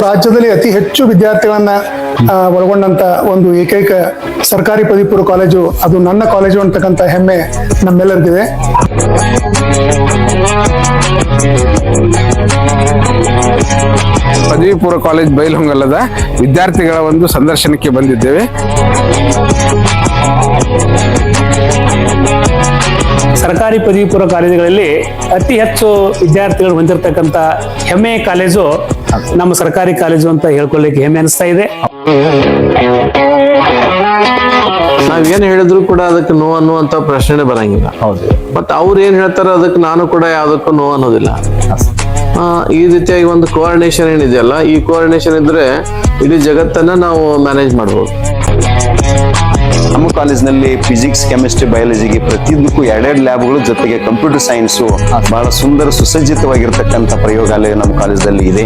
ರಾಜ್ಯದಲ್ಲಿ ಅತಿ ಹೆಚ್ಚು ವಿದ್ಯಾರ್ಥಿಗಳನ್ನ ಒಳಗೊಂಡಂತ ಒಂದು ಏಕೈಕ ಸರ್ಕಾರಿ ಪದವಿ ಪೂರ್ವ ಕಾಲೇಜು ಅದು ನನ್ನ ಕಾಲೇಜು ಅಂತಕ್ಕಂಥ ಹೆಮ್ಮೆ ನಮ್ಮೆಲ್ಲರಿಗಿದೆ. ಪದವಿ ಪೂರ್ವ ಕಾಲೇಜ್ ಬೈಲಹೊಂಗಲದ ವಿದ್ಯಾರ್ಥಿಗಳ ಒಂದು ಸಂದರ್ಶನಕ್ಕೆ ಬಂದಿದ್ದೇವೆ. ಸರ್ಕಾರಿ ಪದವಿ ಪೂರ್ವ ಕಾಲೇಜುಗಳಲ್ಲಿ ಅತಿ ಹೆಚ್ಚು ವಿದ್ಯಾರ್ಥಿಗಳು ಹೊಂದಿರತಕ್ಕಂಥ ಹೆಮ್ಮೆಯ ಕಾಲೇಜು ನಮ್ಮ ಸರ್ಕಾರಿ ಕಾಲೇಜು ಅಂತ ಹೇಳ್ಕೊಳ್ಳಿಕ್ಕೆ ಹೆಮ್ಮೆ ಅನಿಸ್ತಾ ಇದೆ. ನಾವೇನ್ ಹೇಳಿದ್ರು ಕೂಡ ಅದಕ್ಕೆ ನೋ ಅನ್ನುವಂತ ಪ್ರಶ್ನೆ ಬರಂಗಿಲ್ಲ. ಹೌದು. ಬಟ್ ಅವ್ರು ಏನ್ ಹೇಳ್ತಾರೋ ಅದಕ್ಕೆ ನಾನು ಕೂಡ ಯಾವ್ದಕ್ಕೂ ನೋ ಅನ್ನೋದಿಲ್ಲ. ಈ ರೀತಿಯಾಗಿ ಒಂದು ಕೋಆರ್ಡಿನೇಷನ್ ಏನಿದೆಯಲ್ಲ, ಈ ಕೋಆರ್ಡಿನೇಷನ್ ಇದ್ರೆ ಇಡೀ ಜಗತ್ತನ್ನ ನಾವು ಮ್ಯಾನೇಜ್ ಮಾಡ್ಬೋದು. ನಮ್ಮ ಕಾಲೇಜಿನಲ್ಲಿ ಫಿಸಿಕ್ಸ್, ಕೆಮಿಸ್ಟ್ರಿ, ಬಯಾಲಜಿಗೆ ಪ್ರತಿಯೊಂದಕ್ಕೂ ಎರಡೆರಡು ಲ್ಯಾಬ್ಗಳು, ಜೊತೆಗೆ ಕಂಪ್ಯೂಟರ್ ಸೈನ್ಸು ಬಹಳ ಸುಂದರ ಸುಸಜ್ಜಿತವಾಗಿರ್ತಕ್ಕಂಥ ಪ್ರಯೋಗಾಲಯ ನಮ್ಮ ಕಾಲೇಜಲ್ಲಿ ಇದೆ.